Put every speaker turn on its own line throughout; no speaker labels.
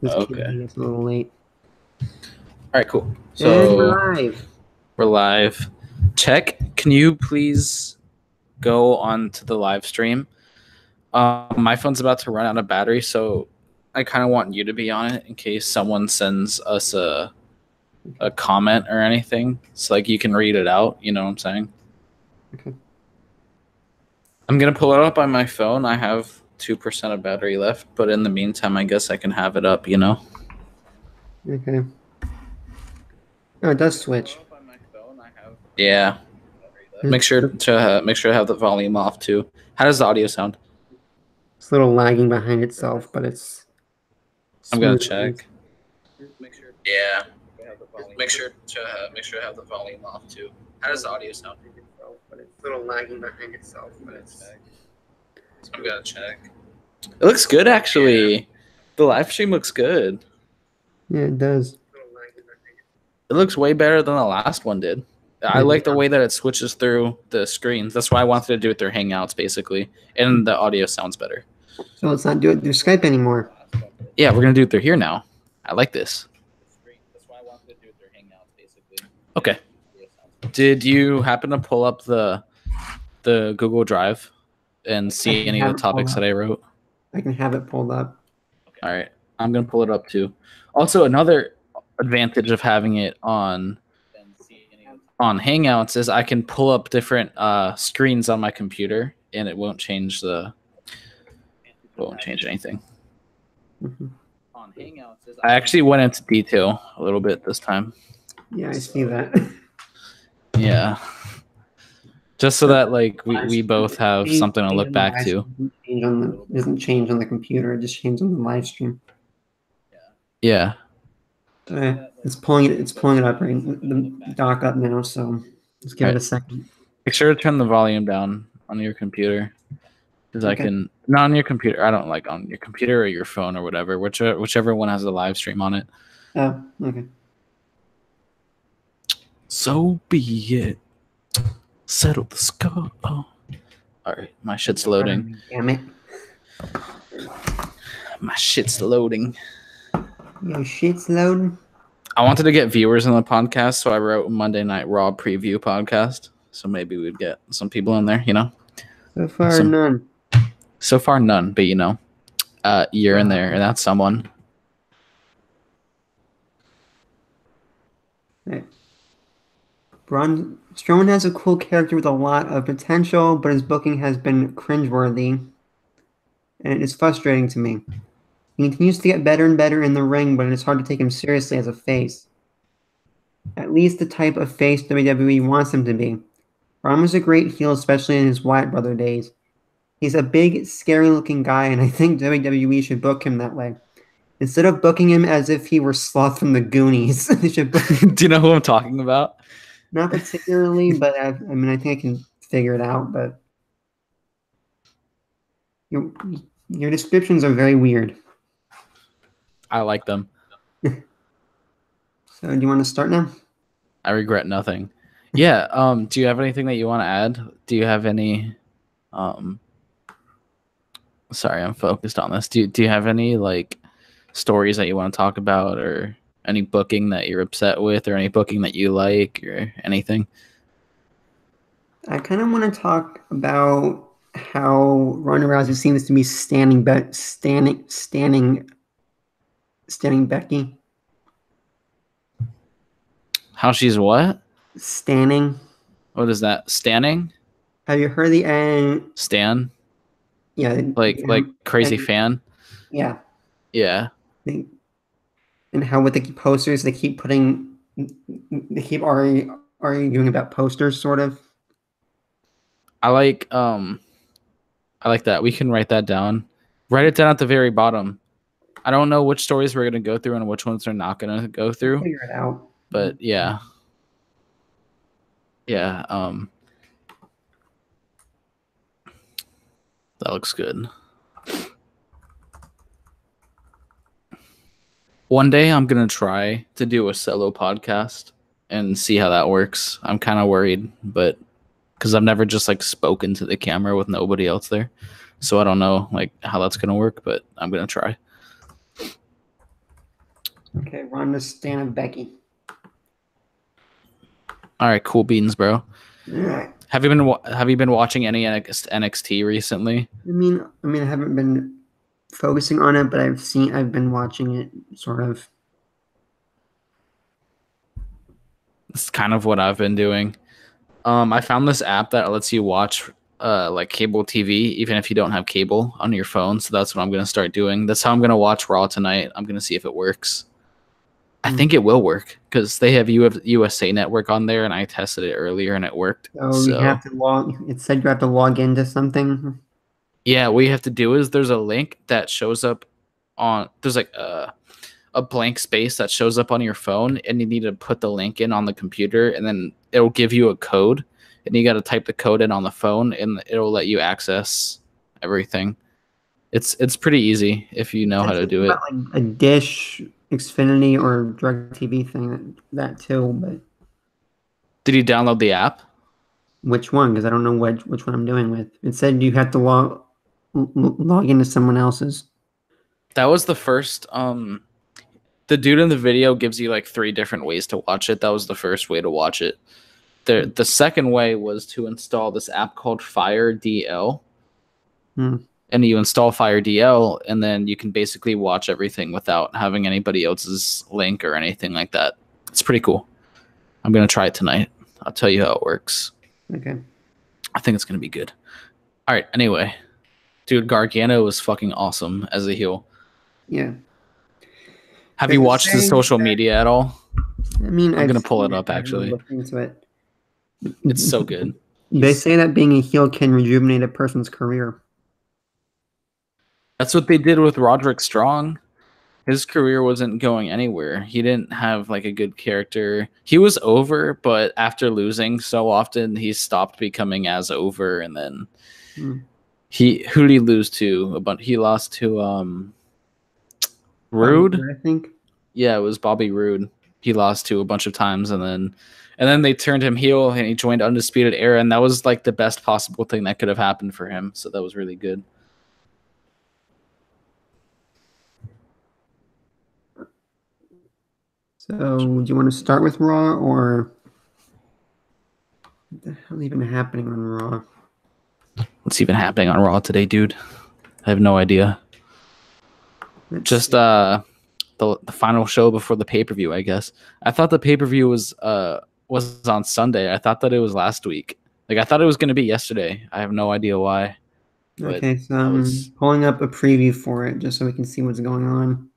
This
Okay.
It's a little late.
All right, cool.
And
So
we're live.
we're live. Check. Can you please go on to the live stream? My phone's about to run out of battery, so I kind of want you to be on it in case someone sends us a comment or anything. So like you can read it out. You know what I'm saying?
Okay.
I'm gonna pull it up on my phone. I have 2% of battery left, but in the meantime, I guess I can have it up. You know?
Okay. Oh, it does switch.
Yeah. Make sure to have the volume off too. How does the audio sound?
It's a little lagging behind itself, but it's.
I'm gonna
smooth.
check. Yeah. Make sure to have the volume off too. How does the audio sound?
But it's a little lagging behind itself, but it's.
I'm gonna check. It looks good actually. Yeah. The live stream looks good.
Yeah, it does.
It looks way better than the last one did. I like the way that it switches through the screens. That's why I wanted to do it through Hangouts, basically. And the audio sounds better.
So let's not do it through Skype anymore.
Yeah, we're going to do it through here now. I like this. Okay. Did you happen to pull up the Google Drive and see any of the topics that I wrote?
I can have it pulled up.
All right. I'm going to pull it up too. Also, another advantage of having it on Hangouts is I can pull up different screens on my computer and it won't change anything.
Mm-hmm.
I actually went into detail a little bit this time.
Yeah, I see that.
Yeah. Just so that like we both have something to look back to.
It doesn't change on the computer, it just changes on the live stream.
Yeah.
It's pulling it up right, the dock up now, so let's give it a second.
Make sure to turn the volume down on your computer. Because I can not on your computer. I don't like on your computer or your phone or whatever, whichever one has a live stream on it.
Oh, okay.
So be it. Settle the score. Oh. All right, my shit's loading.
Damn it.
My shit's loading.
Your shit's loading?
I wanted to get viewers on the podcast, so I wrote Monday Night Raw preview podcast. So maybe we'd get some people in there, you know?
So far, none.
So far, none, but you know, you're in there, and that's someone.
Right. Braun Strowman has a cool character with a lot of potential, but his booking has been cringeworthy, and it's frustrating to me. He continues to get better and better in the ring, but it's hard to take him seriously as a face. At least the type of face WWE wants him to be. Braun was a great heel, especially in his Wyatt Brother days. He's a big, scary-looking guy, and I think WWE should book him that way. Instead of booking him as if he were Sloth from the Goonies, they should book him.
Do you know who I'm talking about?
Not particularly, but I think I can figure it out. But your descriptions are very weird.
I like them.
So, do you want to start now?
I regret nothing. Yeah. Do you have anything that you want to add? Do you have any? Sorry, I'm focused on this. Do you have any like stories that you want to talk about, or any booking that you're upset with, or any booking that you like, or anything?
I kind of want to talk about how Ronda Rousey seems to be standing Becky.
How she's what?
Standing.
What is that? Standing?
Have you heard the end?
Stan?
Yeah.
Like crazy fan?
Yeah.
Yeah.
And how with the posters they keep arguing about posters, sort of.
I like that. We can write that down. Write it down at the very bottom. I don't know which stories we're gonna go through and which ones we're not gonna go through.
Figure it out.
But yeah. Yeah, that looks good. One day I'm going to try to do a solo podcast and see how that works. I'm kind of worried, but because I've never just like spoken to the camera with nobody else there. So I don't know like how that's going to work, but I'm going to try.
Okay, Ronda Stan of Becky.
All right, cool beans, bro.
All right.
Have you been watching any NXT recently?
I haven't been focusing on it, but I've been watching it sort of.
It's kind of what I've been doing. I found this app that lets you watch like cable TV, even if you don't have cable on your phone. So that's what I'm gonna start doing. That's how I'm gonna watch Raw tonight. I'm gonna see if it works. I think it will work because they have USA Network on there, and I tested it earlier and it worked.
So you have to log. It said you have to log into something.
Yeah, what you have to do is there's a link that shows up on there's like a blank space that shows up on your phone, and you need to put the link in on the computer, and then it'll give you a code, and you got to type the code in on the phone, and it'll let you access everything. It's pretty easy if you know how to do it.
Like a Dish, Xfinity, or DirecTV thing. That too, but
Did you download the app?
which one? Because I don't know which one I'm doing with. It said you have to log into someone else's.
That was the first. The dude in the video gives you like 3 different ways to watch it. That was the first way to watch it. The second way was to install this app called FireDL. And you install FireDL, and then you can basically watch everything without having anybody else's link or anything like that. It's pretty cool. I'm going to try it tonight. I'll tell you how it works.
Okay.
I think it's going to be good. All right, anyway. Dude, Gargano was fucking awesome as a heel.
Yeah.
Have you watched his social media at all?
I'm
going to pull it up, actually. It's so good.
They say that being a heel can rejuvenate a person's career.
That's what they did with Roderick Strong. His career wasn't going anywhere. He didn't have like a good character. He was over, but after losing so often, he stopped becoming as over. And then who did he lose to? He lost to Rude,
I think.
Yeah, it was Bobby Roode. He lost to a bunch of times, and then they turned him heel, and he joined Undisputed Era, and that was like the best possible thing that could have happened for him. So that was really good.
So, do you want to start with Raw, or what the hell even happening on Raw?
What's even happening on Raw today, dude? I have no idea. Just the final show before the pay-per-view, I guess. I thought the pay-per-view was on Sunday. I thought that it was last week. Like, I thought it was going to be yesterday. I have no idea why.
Okay, so I'm pulling up a preview for it just so we can see what's going on.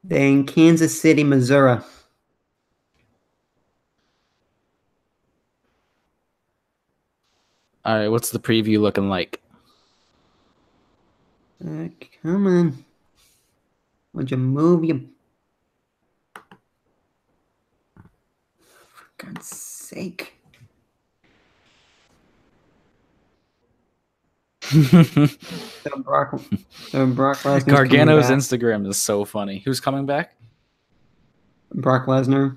They're in Kansas City, Missouri.
All right, what's the preview looking like?
Come on. Would you move your... For God's sake. So Brock Lesnar.
Gargano's Instagram is so funny. Who's coming back?
Brock Lesnar.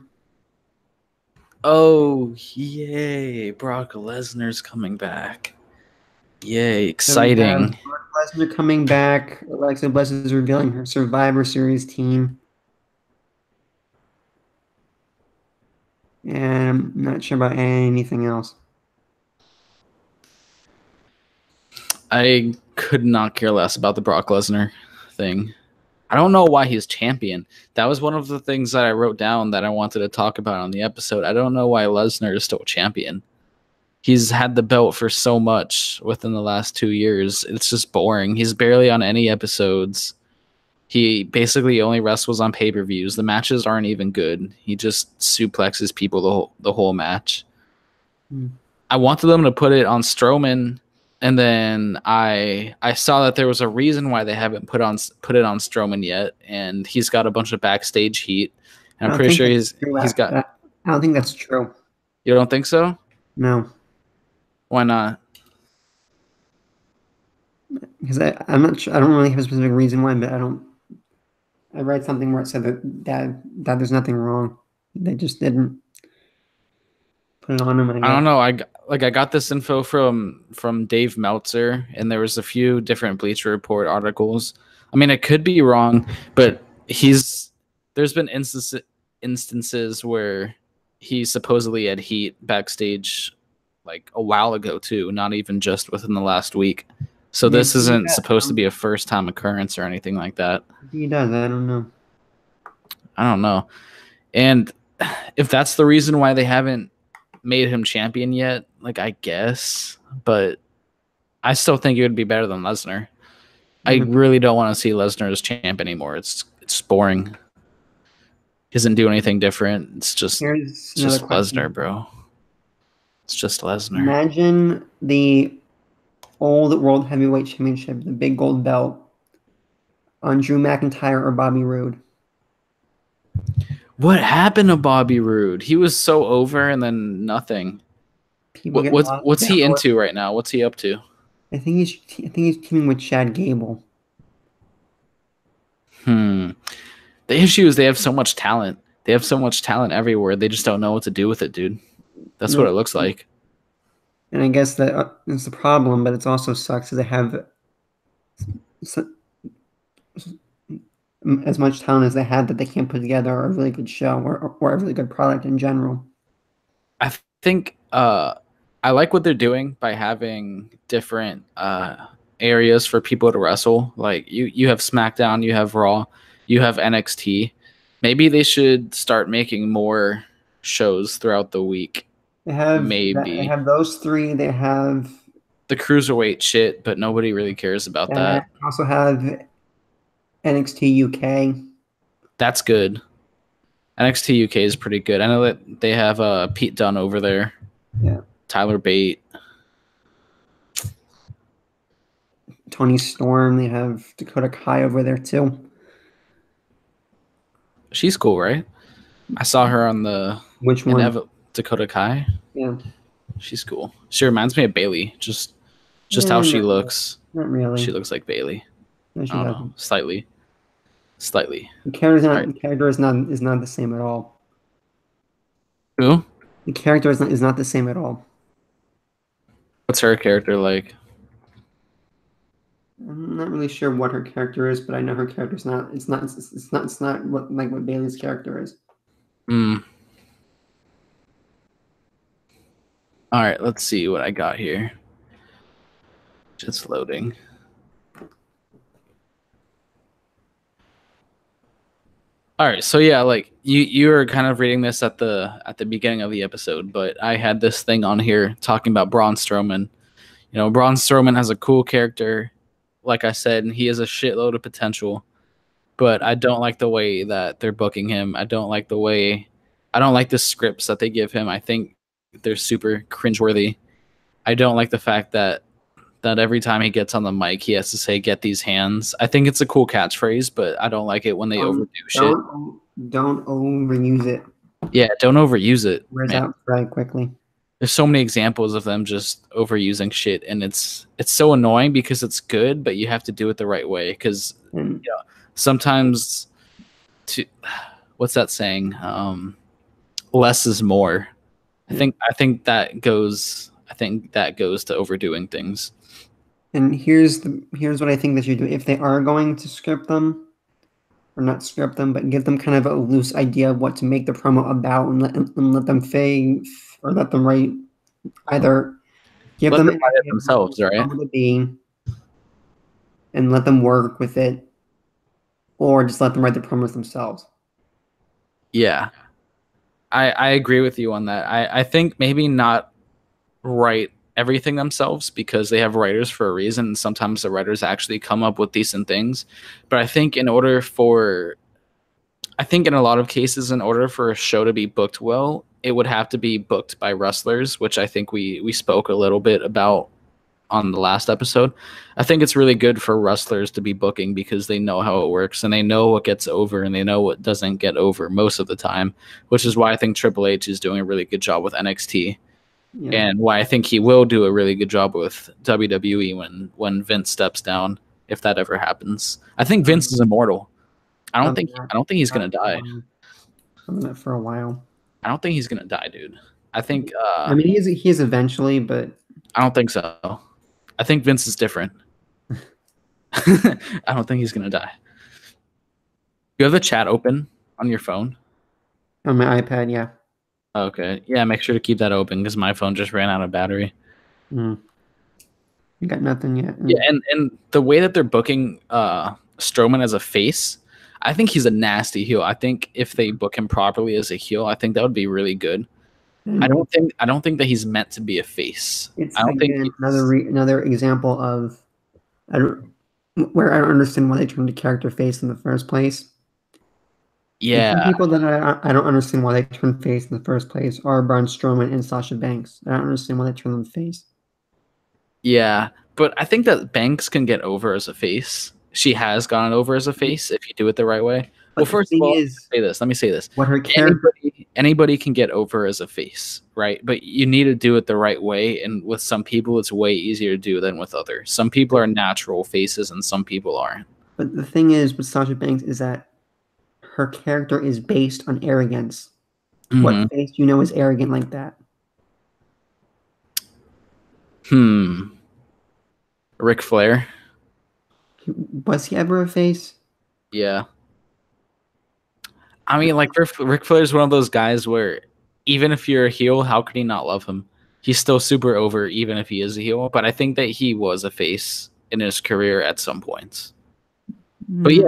Oh, yay. Brock Lesnar's coming back. Yay, exciting.
So Brock Lesnar coming back. Alexa Bliss is revealing her Survivor Series team. And I'm not sure about anything else.
I could not care less about the Brock Lesnar thing. I don't know why he's champion. That was one of the things that I wrote down that I wanted to talk about on the episode. I don't know why Lesnar is still champion. He's had the belt for so much within the last 2 years. It's just boring. He's barely on any episodes. He basically only wrestles on pay-per-views. The matches aren't even good. He just suplexes people the whole match. I wanted them to put it on Strowman, and then I saw that there was a reason why they haven't put it on Strowman yet, and he's got a bunch of backstage heat. And I'm pretty sure he's got.
I don't think that's true.
You don't think so?
No.
Why not?
Because I'm not sure. I don't really have a specific reason why, but I read something where it said that there's nothing wrong. They just didn't put it on him.
I don't know. I got this info from Dave Meltzer, and there was a few different Bleacher Report articles. I mean, it could be wrong, but there's been instances where he supposedly had heat backstage like a while ago too, not even just within the last week. So this isn't supposed to be a first time occurrence or anything like that.
He does. I don't know.
I don't know. And if that's the reason why they haven't made him champion yet, like I guess, but I still think it would be better than Lesnar. I really don't want to see Lesnar as champ anymore. It's boring. He doesn't do anything different. It's just Lesnar, bro. It's just Lesnar.
Imagine the old World Heavyweight Championship, the big gold belt, on Drew McIntyre or Bobby Roode.
What happened to Bobby Roode? He was so over and then nothing. What's he into right now? What's he up to?
I think he's teaming with Chad Gable.
The issue is they have so much talent. They have so much talent everywhere. They just don't know what to do with it, dude. That's what it looks like.
And I guess that is the problem, but it also sucks because they have as much talent as they had that they can't put together a really good show or a really good product in general.
I think I like what they're doing by having different areas for people to wrestle. Like you have SmackDown, you have Raw, you have NXT. Maybe they should start making more shows throughout the week.
They have those three. They have
the cruiserweight shit, but nobody really cares about that.
They also have NXT UK.
That's good. NXT UK is pretty good. I know that they have Pete Dunne over there.
Yeah.
Tyler Bate.
Tony Storm. They have Dakota Kai over there too.
She's cool, right? I saw her on the
which one?
Dakota Kai.
Yeah.
She's cool. She reminds me of Bailey. Just how she looks.
Not really.
She looks like Bailey.
No, she doesn't.
Slightly.
The character is not the same at all.
Who?
The character is not the same at all.
What's her character like?
I'm not really sure what her character is, but I know her character's not. It's not what Bailey's character is.
All right, let's see what I got here. Just loading. All right, so yeah, like you were kind of reading this at the beginning of the episode, but I had this thing on here talking about Braun Strowman. You know, Braun Strowman has a cool character, like I said, and he has a shitload of potential. But I don't like the way that they're booking him. I don't like the scripts that they give him. I think they're super cringeworthy. I don't like the fact that every time he gets on the mic, he has to say, "Get these hands." I think it's a cool catchphrase, but I don't like it when they overdo shit.
Don't overuse it.
Yeah, don't overuse it.
Wears out very quickly.
There's so many examples of them just overusing shit, and it's so annoying because it's good, but you have to do it the right way. Because sometimes, what's that saying? Less is more. I think that goes to overdoing things.
And here's what I think that you do. If they are going to script them, or not script them, but give them kind of a loose idea of what to make the promo about, and let them fade, or let them write, either give them
it themselves, right?
And let them work with it, or just let them write the promos themselves.
Yeah, I agree with you on that. I think maybe not write everything themselves because they have writers for a reason, and sometimes the writers actually come up with decent things. But I think in a lot of cases, in order for a show to be booked well, it would have to be booked by wrestlers, which I think we spoke a little bit about on the last episode. I think it's really good for wrestlers to be booking because they know how it works and they know what gets over and they know what doesn't get over most of the time, which is why I think Triple H is doing a really good job with NXT. Yeah. And why I think he will do a really good job with WWE when Vince steps down, if that ever happens. I think Vince is immortal. I don't think he's gonna die.
For a while.
I don't think he's gonna die, dude. I think.
I mean, he is eventually, but
I don't think so. I think Vince is different. I don't think he's gonna die. You have the chat open on your phone?
On my iPad, yeah.
Okay. Yeah, make sure to keep that open because my phone just ran out of battery.
Mm. You got nothing yet.
Yeah, and the way that they're booking Strowman as a face, I think he's a nasty heel. I think if they book him properly as a heel, I think that would be really good. I don't think that he's meant to be a face.
It's
I don't think
again another example of I don't where I don't understand why they turned the character face in the first place. The two
yeah.
people that I don't understand why they turned face in the first place are Braun Strowman and Sasha Banks. I don't understand why they turned them face.
Yeah, but I think that Banks can get over as a face. She has gone over as a face if you do it the right way.
But
Well,
the
first of
thing
all,
is,
let me say this.
what her character
Anybody can get over as a face, right? But you need to do it the right way. And with some people, it's way easier to do than with others. Some people are natural faces, and some people aren't.
But the thing is with Sasha Banks is that her character is based on arrogance. What
Mhm.
face you know is arrogant like that?
Ric Flair.
Was he ever a face?
Yeah. I mean, like Ric Flair is one of those guys where even if you're a heel, how could he not love him? He's still super over, even if he is a heel. But I think that he was a face in his career at some points. But yeah,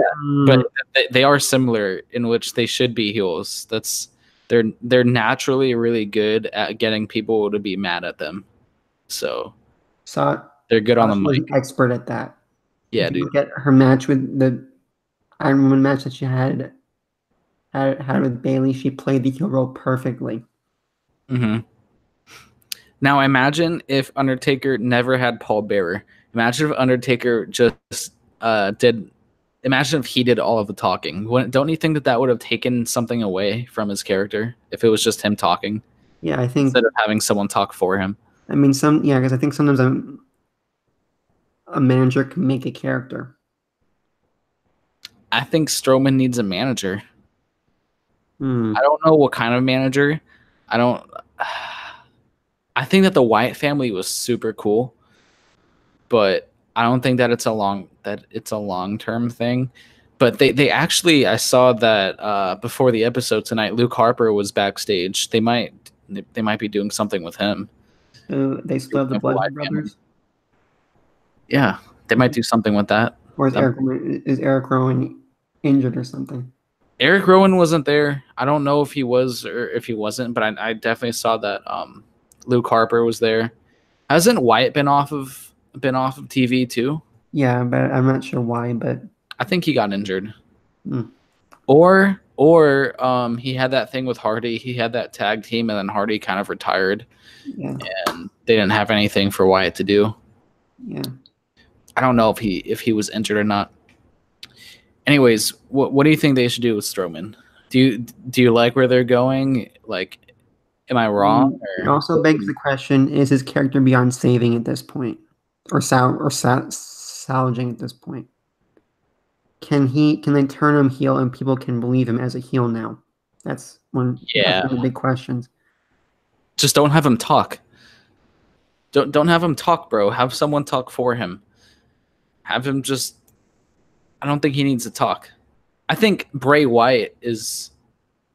but they are similar in which they should be heels. They're naturally really good at getting people to be mad at them. So they're good on the
Sasha was
mic.
an expert at that.
Yeah,
If you
dude.
look at her match with the Iron Woman match that she had with Bailey, she played the heel role perfectly.
Mm-hmm. Now imagine if Undertaker never had Paul Bearer. Imagine if Undertaker just did. Imagine if he did all of the talking. Don't you think that that would have taken something away from his character if it was just him talking?
Yeah, I think
instead of having someone talk for him.
I mean because I think sometimes a manager can make a character.
I think Strowman needs a manager.
Hmm.
I don't know what kind of manager. I don't. I think that the Wyatt family was super cool, but I don't think that it's a long term thing. But they actually, I saw that before the episode tonight, Luke Harper was backstage. They might be doing something with him.
They still have the Bludgeon Brothers.
Yeah, they might do something with that.
Or is Eric Rowan injured or something?
Eric Rowan wasn't there. I don't know if he was or if he wasn't, but I definitely saw that Luke Harper was there. Hasn't Wyatt been off of TV too?
Yeah, but I'm not sure why. But
I think he got injured, or he had that thing with Hardy. He had that tag team, and then Hardy kind of retired, and they didn't have anything for Wyatt to do.
Yeah,
I don't know if he was injured or not. Anyways, what do you think they should do with Strowman? Do you like where they're going? Like, am I wrong?
It also begs the question: is his character beyond saving at this point, or salvaging at this point? Can they turn him heel and people can believe him as a heel now? That's one of the big questions.
Just don't have him talk. Don't have him talk, bro. Have someone talk for him. Have him just. I don't think he needs to talk. I think Bray Wyatt is.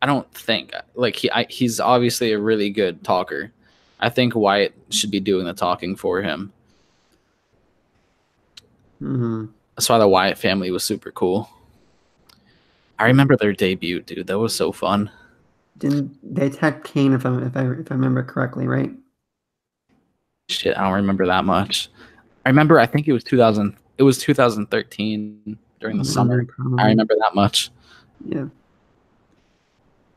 I don't think like he's obviously a really good talker. I think Wyatt should be doing the talking for him.
Mm-hmm.
That's why the Wyatt family was super cool. I remember their debut, dude. That was so fun.
Didn't they attack Kane if I remember correctly, right?
Shit, I don't remember that much. I remember. I think it was 2000. It was 2013 during the summer. I remember that much.
Yeah.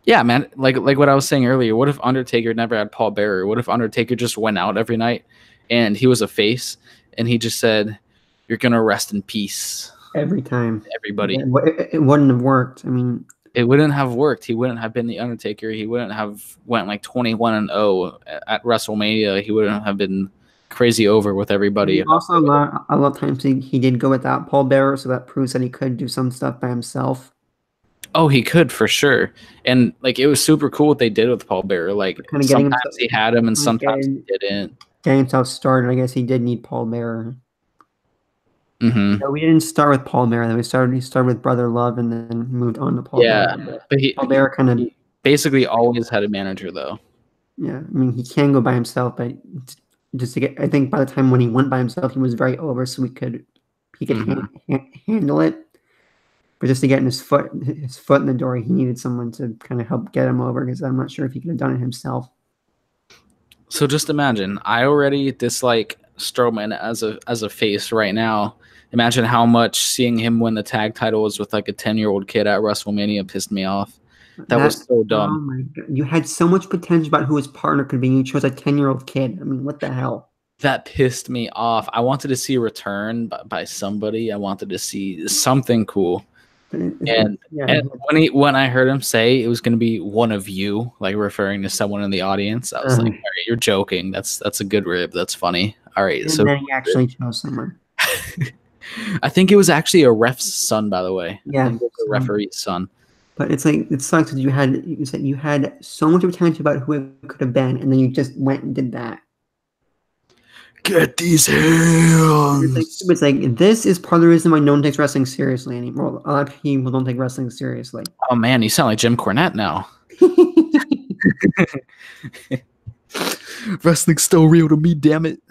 Yeah, man. Like what I was saying earlier. What if Undertaker never had Paul Bearer? What if Undertaker just went out every night and he was a face and he just said, "You're gonna rest in peace."
Every time.
Everybody.
It wouldn't have worked. I mean,
it wouldn't have worked. He wouldn't have been the Undertaker. He wouldn't have went like 21-0 at WrestleMania. He wouldn't have been crazy over with everybody.
Also, a lot of times he did go without Paul Bearer, so that proves that he could do some stuff by himself.
Oh, he could for sure. And like it was super cool what they did with Paul Bearer. Like sometimes he had him and sometimes he didn't.
Getting himself started, I guess he did need Paul Bearer.
Mm-hmm.
No, we didn't start with Paul Bearer. We started with Brother Love and then moved on to Paul
Yeah,
Bearer. But
but
Paul Bearer kind of,
he basically always had a manager though.
yeah. I mean, he can go by himself, but just to get, I think by the time when he went by himself, he was very over, so he could
Mm-hmm.
handle it. But just to get his foot in the door, he needed someone to kind of help get him over because I'm not sure if he could have done it himself.
So just imagine, I already dislike Strowman as a face right now. Imagine how much seeing him win the tag titles with like a 10-year-old kid at WrestleMania pissed me off. That was so
Oh
dumb.
my God. You had so much potential about who his partner could be. You chose a 10-year-old kid. I mean, what the hell?
That pissed me off. I wanted to see a return by somebody. I wanted to see something cool. And
Yeah,
when I heard him say it was going to be one of you, like referring to someone in the audience, I was like, all right, you're joking. That's a good rib. That's funny. All right.
and
So
then he actually chose someone.
I think it was actually a ref's son, by the way.
Yeah,
I think it was a referee's son.
but it's like it sucks because you had so much potential about who it could have been, and then you just went and did that.
Get these hands.
It's like this is part of the reason why no one takes wrestling seriously anymore. A lot of people don't take wrestling seriously.
Oh man, you sound like Jim Cornette now. Wrestling's still real to me, damn it.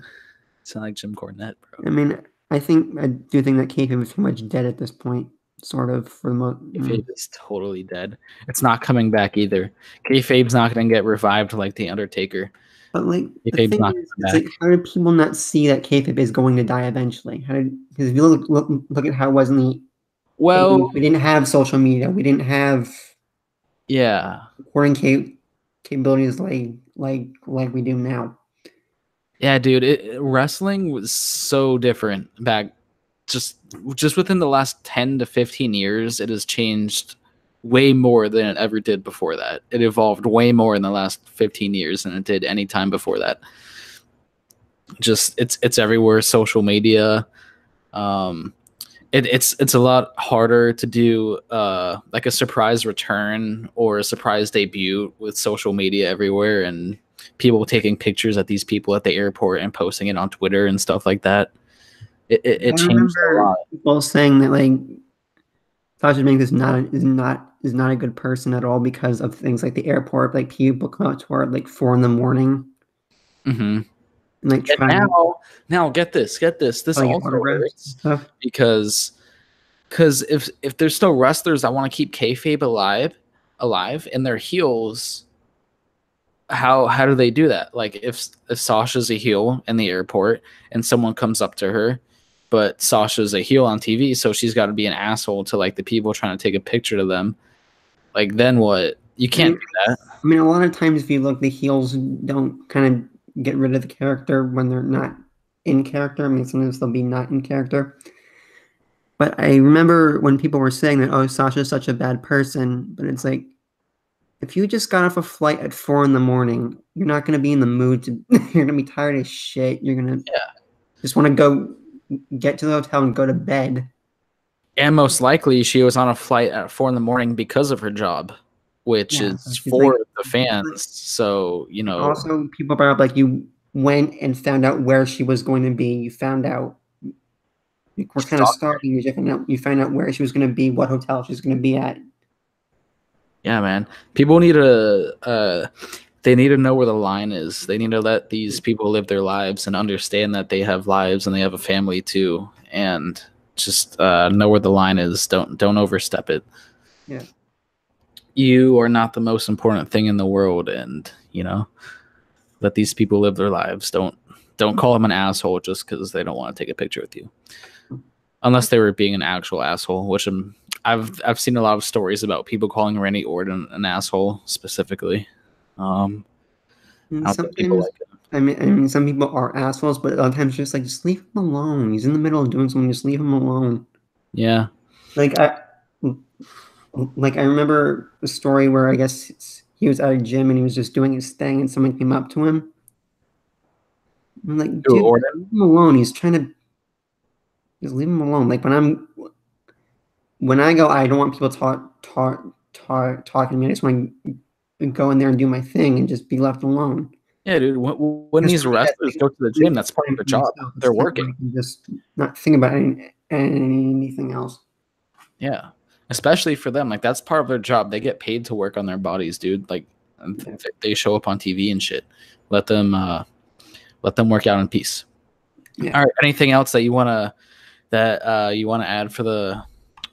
Sound like Jim Cornette, bro.
I mean, I do think that kayfabe is pretty much dead at this point, sort of for the most.
Kayfabe is totally dead. It's not coming back either. Kayfabe's not going to get revived like the Undertaker.
But like,
Kayfabe's not
it's like, how do people not see that kayfabe is going to die eventually? Because if you look at how it was in the we didn't have social media, we didn't have recording capabilities like we do now.
Yeah, dude, wrestling was so different back just within the last 10 to 15 years. It has changed way more than it ever did before that. It evolved way more in the last 15 years than it did any time before that. Just it's everywhere. Social media. It's a lot harder to do like a surprise return or a surprise debut with social media everywhere and people taking pictures of these people at the airport and posting it on Twitter and stuff like that. It changed a lot.
People saying that like Sasha Banks is not a good person at all because of things like the airport. Like people come out to her at like 4 a.m.
Mm-hmm.
And like
now get this. This also hurts because if there's still wrestlers that want to keep kayfabe alive and they're heels, how do they do that? Like if Sasha's a heel in the airport and someone comes up to her, but Sasha's a heel on TV, so she's got to be an asshole to like the people trying to take a picture of them. Like then what? You can't do that.
I mean, a lot of times if you look, the heels don't kind of get rid of the character when they're not in character. I mean, sometimes they'll be not in character. But I remember when people were saying that, oh, Sasha's such a bad person. But it's like, if you just got off a flight at 4 a.m, you're not going to be in the mood to, you're going to be tired as shit. You're going to just want to go get to the hotel and go to bed.
And most likely she was on a flight at 4 a.m. because of her job, which is for the fans. So, you know.
Also, people brought up like you went and found out where she was going to be. You found out. We're kind of stalking you. You find out where she was going to be, what hotel she was going to be at.
Yeah, man. People need to they need to know where the line is. They need to let these people live their lives and understand that they have lives and they have a family too. And just know where the line is. Don't overstep it.
Yeah.
You are not the most important thing in the world, and you know, let these people live their lives. Don't call them an asshole just because they don't want to take a picture with you. Unless they were being an actual asshole, which I've seen a lot of stories about people calling Randy Orton an asshole specifically. I
mean, some people are assholes, but other times just leave him alone. He's in the middle of doing something. Just leave him alone.
Yeah.
Like I remember a story where I guess he was at a gym and he was just doing his thing, and someone came up to him. I'm like, dude, leave him alone. He's trying to. Just leave him alone. Like when I go, I don't want people talking to me. I just want to go in there and do my thing and just be left alone.
Yeah, dude. When these wrestlers go to the gym, that's part of their job. They're working.
Just not think about anything else.
Yeah, especially for them. Like that's part of their job. They get paid to work on their bodies, dude. Like they show up on TV and shit. Let them work out in peace.
Yeah.
All right. Anything else that you wanna add for the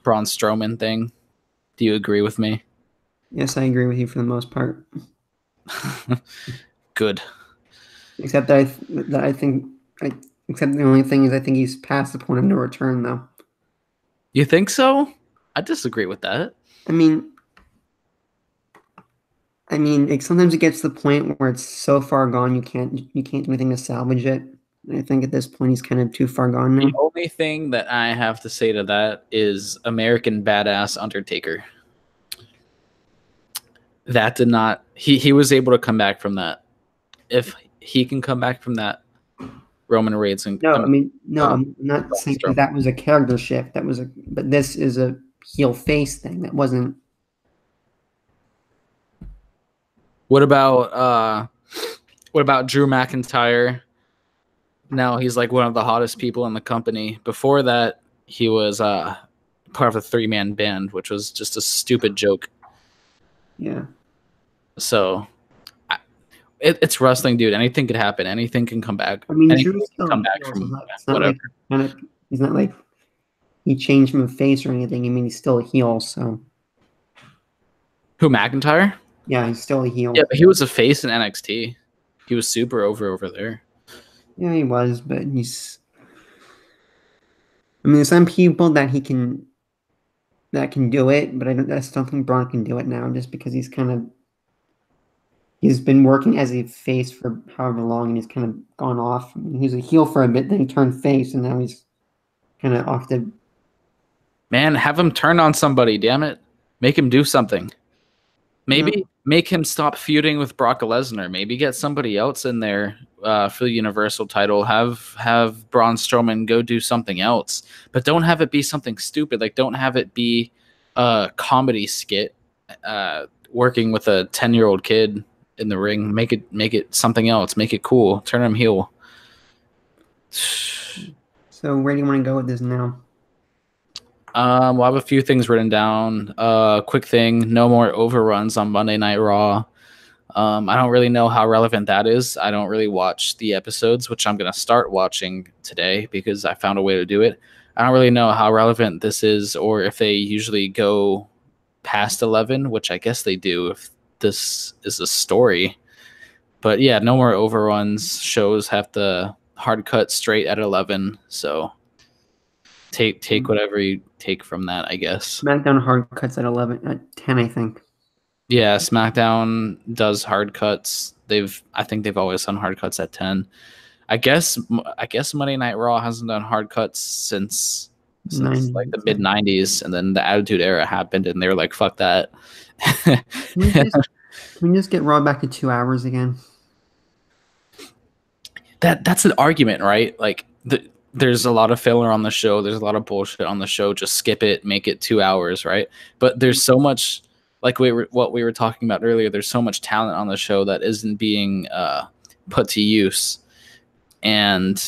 Braun Strowman thing? Do you agree with me?
Yes, I agree with you for the most part.
Good.
Except that except the only thing is I think he's past the point of no return though.
You think so? I disagree with that.
I mean, sometimes it gets to the point where it's so far gone you can't do anything to salvage it. And I think at this point he's kind of too far gone now.
The only thing that I have to say to that is American Badass Undertaker. That did not. He was able to come back from that. If he can come back from that, Roman Reigns and
I'm not saying that was a character shift. But this is a heel face thing. That wasn't.
What about Drew McIntyre? Now he's like one of the hottest people in the company. Before that, he was part of a 3-man band, which was just a stupid joke.
Yeah.
So it's wrestling, dude. Anything could happen. Anything can come back.
I mean,
anything
Drew's
can come back from
whatever. He's not like he changed from a face or anything. I mean, he's still a heel. So
who, McIntyre?
Yeah, he's still a heel.
Yeah, but he was a face in NXT. He was super over there.
Yeah, he was, but he's. I mean, there's some people that can do it, but I just don't think Braun can do it now, just because he's been working as a face for however long, and he's kind of gone off. I mean, he was a heel for a bit, then he turned face, and now he's kind of off the.
Man, have him turn on somebody, damn it. Make him do something. Maybe make him stop feuding with Brock Lesnar. Maybe get somebody else in there for the Universal title. Have Braun Strowman go do something else. But don't have it be something stupid. Like, don't have it be a comedy skit working with a 10-year-old kid in the ring. Make it something else. Make it cool. Turn him heel.
So where do you want to go with this now?
We'll have a few things written down. Quick thing, no more overruns on Monday Night Raw. I don't really know how relevant that is. I don't really watch the episodes, which I'm going to start watching today because I found a way to do it. I don't really know how relevant this is, or if they usually go past 11, which I guess they do if this is a story. But yeah, no more overruns. Shows have to hard cut straight at 11, so take whatever you take from that, I guess.
SmackDown hard cuts at 10, I think.
Yeah, SmackDown does hard cuts. I think they've always done hard cuts at 10. I guess Monday Night Raw hasn't done hard cuts since like the mid 90s, and then the Attitude Era happened, and they were like, "Fuck that."
Can we just get Raw back to 2 hours again?
That's an argument, right? Like there's a lot of filler on the show. There's a lot of bullshit on the show. Just skip it, make it 2 hours, right? But there's so much, like what we were talking about earlier. There's so much talent on the show that isn't being put to use. And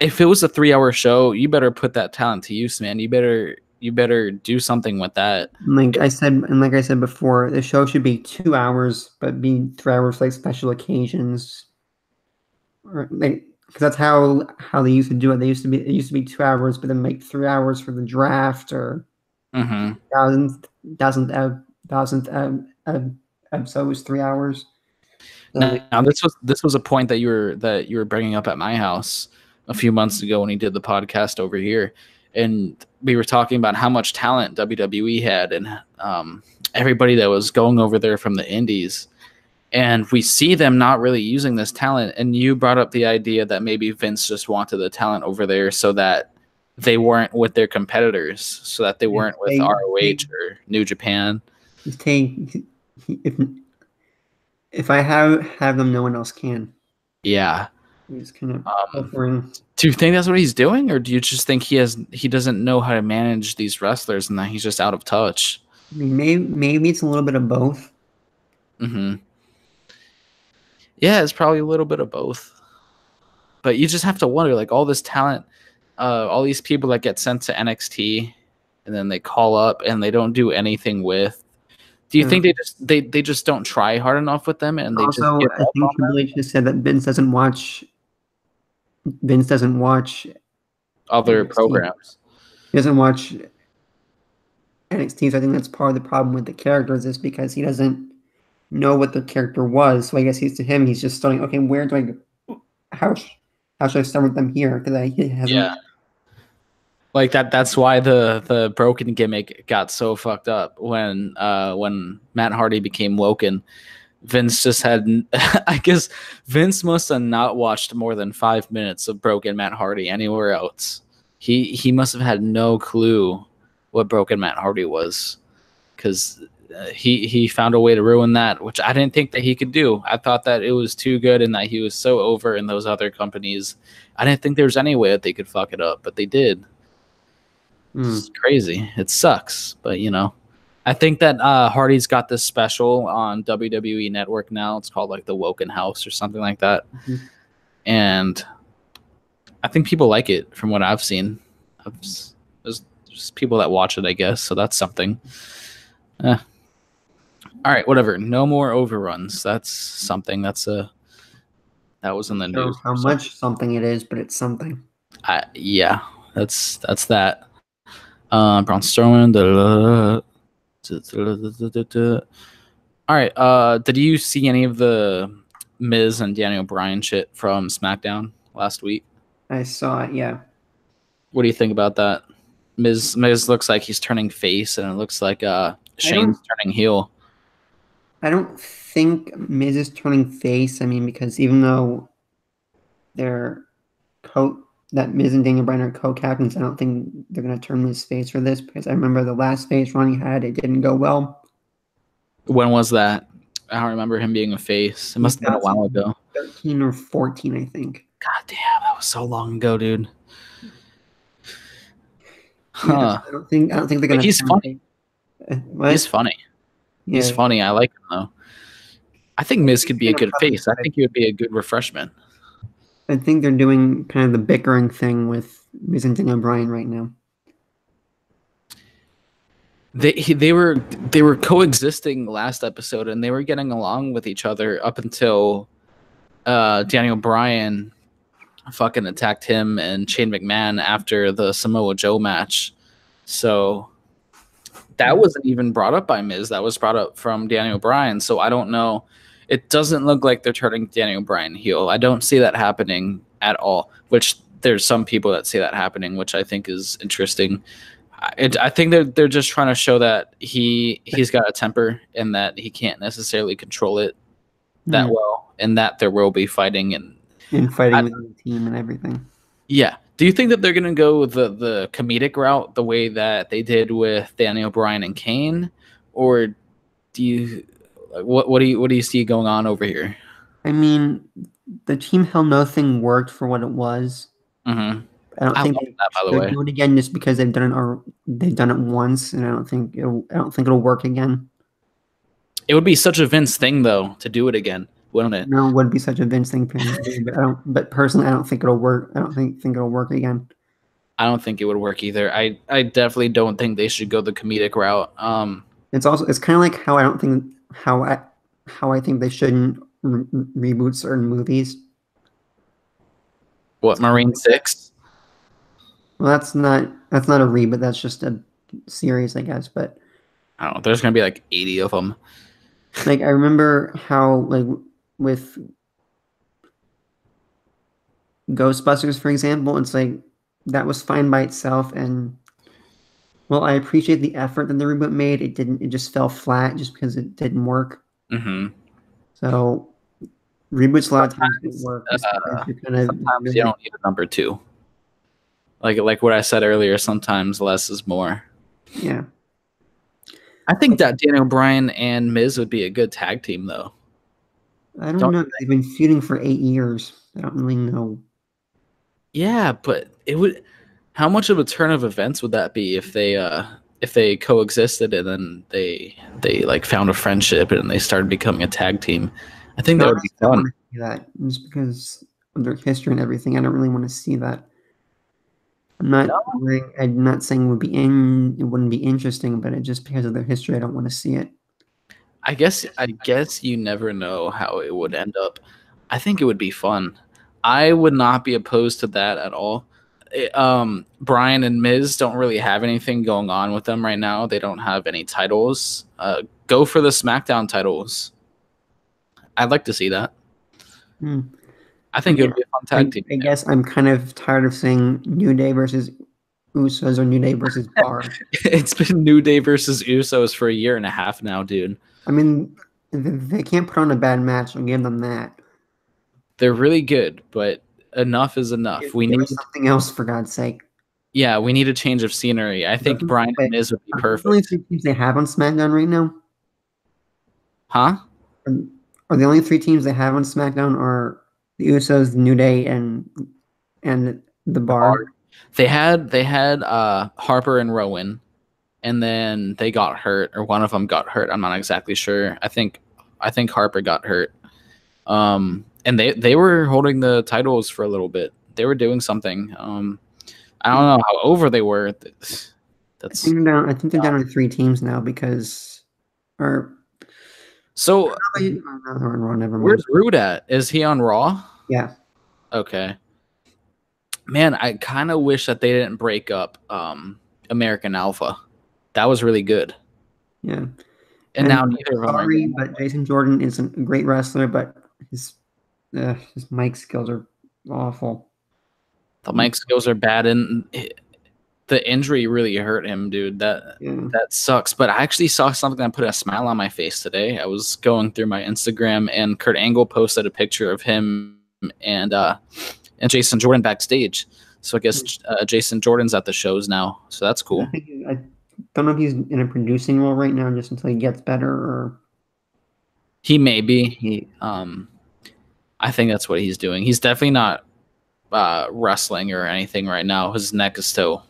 if it was a 3-hour show, you better put that talent to use, man. You better do something with that.
Like I said before, the show should be 2 hours, but be 3 hours like special occasions, or like. Because that's how they used to do it. It used to be 2 hours, but then make 3 hours for the draft or thousandth episode was 3 hours. So
now this was a point that you were bringing up at my house a few months ago when he did the podcast over here, and we were talking about how much talent WWE had and everybody that was going over there from the indies. And we see them not really using this talent. And you brought up the idea that maybe Vince just wanted the talent over there so that they weren't with their competitors, so that they weren't with ROH or New Japan.
If I have them, no one else can.
Yeah.
He's kind of offering.
Do you think that's what he's doing, or do you just think he doesn't know how to manage these wrestlers and that he's just out of touch?
I mean, maybe it's a little bit of both.
Mm-hmm. Yeah, it's probably a little bit of both. But you just have to wonder, like, all this talent, all these people that get sent to NXT and then they call up and they don't do anything with. Do you think they just don't try hard enough with them and they
Also,
just give
I think Triple H just said that Vince doesn't watch
other
NXT.
programs?
He doesn't watch NXT, so I think that's part of the problem with the characters is because he doesn't know what the character was. So I guess he's just starting. Okay, where do I go? How should I start with them here? Because he hasn't.
Yeah. Like that's why the broken gimmick got so fucked up when Matt Hardy became Woken. Vince just had I guess Vince must have not watched more than 5 minutes of Broken Matt Hardy anywhere else. He must have had no clue what Broken Matt Hardy was, because he found a way to ruin that, which I didn't think that he could do. I thought that it was too good and that he was so over in those other companies. I didn't think there was any way that they could fuck it up, but they did. It's crazy. It sucks, but I think that Hardy's got this special on WWE Network now. It's called like the Woken House or something like that.
Mm-hmm.
And I think people like it from what I've seen. There's just people that watch it, I guess. So that's something. All right, whatever. No more overruns. That's something. That was in the news.
How much something it is, but it's something.
Yeah, that's that. Braun Strowman. All right. Did you see any of the Miz and Daniel Bryan shit from SmackDown last week?
I saw it. Yeah.
What do you think about that? Miz looks like he's turning face, and it looks like Shane's turning heel.
I don't think Miz is turning face. I mean, because even though that Miz and Daniel Bryan are co-captains, I don't think they're going to turn Miz face for this, because I remember the last face Ronnie had, it didn't go well.
When was that? I don't remember him being a face. It must have been a while ago.
13 or 14, I think.
God damn, that was so long ago, dude.
Huh. Yeah, I don't think they're going to.
He's funny. He's funny. Yeah. He's funny. I like him though. I think Miz could be a good face. I think he would be a good refreshment.
I think they're doing kind of the bickering thing with Miz and Daniel Bryan right now.
They were coexisting last episode, and they were getting along with each other up until Daniel Bryan fucking attacked him and Shane McMahon after the Samoa Joe match. So that wasn't even brought up by Miz. That was brought up from Daniel Bryan. So I don't know. It doesn't look like they're turning Daniel Bryan heel. I don't see that happening at all, which there's some people that see that happening, which I think is interesting. I think they're just trying to show that he's got a temper and that he can't necessarily control it that well, and that there will be fighting and
fighting with the team and everything.
Yeah. Do you think that they're going to go the comedic route the way that they did with Daniel Bryan and Kane, or do you what do you see going on over here?
I mean, the Team Hell No thing worked for what it was.
Mm-hmm.
I don't think they'll do it again just because they've done it once, and I don't think it'll work again.
It would be such a Vince thing though to do it again, wouldn't it?
No, it would be such a Vince thing, but personally, I don't think it'll work. I don't think it'll work again.
I don't think it would work either. I definitely don't think they should go the comedic route.
It's kind of like how I think they shouldn't reboot certain movies.
What, Marine 6?
Well, that's not a reboot. That's just a series, I guess. But
I don't know. There's gonna be like 80 of them.
Like I remember how with Ghostbusters, for example, it's like that was fine by itself, and well, I appreciate the effort that the reboot made. It just fell flat just because it didn't work.
Mm-hmm.
So reboots a lot of times don't work.
Sometimes you don't need a number 2. Like what I said earlier, sometimes less is more.
Yeah.
I think that Daniel Bryan and Miz would be a good tag team, though.
I don't know. They've been feuding for 8 years. I don't really know.
Yeah, but it would. How much of a turn of events would that be if they coexisted and then they like found a friendship and they started becoming a tag team? I think that would be fun.
That just because of their history and everything, I don't really want to see that. I'm not saying it wouldn't be interesting, but it just because of their history, I don't want to see it.
I guess you never know how it would end up. I think it would be fun. I would not be opposed to that at all. Brian and Miz don't really have anything going on with them right now. They don't have any titles. Go for the SmackDown titles. I'd like to see that.
Hmm.
I think it would be a fun tag team.
I guess I'm kind of tired of seeing New Day versus Usos or New Day versus Bar.
It's been New Day versus Usos for a year and a half now, dude.
I mean, they can't put on a bad match. I'll give them that.
They're really good, but enough is enough. We need
something else, for God's sake.
Yeah, we need a change of scenery. I think Brian and Miz would be perfect.
The only three teams they have on SmackDown right now?
Huh?
Are the only three teams they have on SmackDown are the Usos, the New Day, and the Bar?
They had Harper and Rowan, and then they got hurt, or one of them got hurt. I'm not exactly sure. I think Harper got hurt. And they were holding the titles for a little bit. They were doing something. I don't know how over they were.
I think they're down to three teams now because,
so
never mind.
Where's Rude at? Is he on Raw?
Yeah.
Okay. Man, I kind of wish that they didn't break up American Alpha. That was really good.
Yeah.
And now neither of them are.
But Jason Jordan is a great wrestler, but his mic skills are awful.
The mic skills are bad, and the injury really hurt him, dude. That sucks. But I actually saw something that put a smile on my face today. I was going through my Instagram, and Kurt Angle posted a picture of him and Jason Jordan backstage. So I guess Jason Jordan's at the shows now, so that's cool.
I don't know if he's in a producing role right now, just until he gets better, or
he may be. I think that's what he's doing. He's definitely not wrestling or anything right now. His neck is still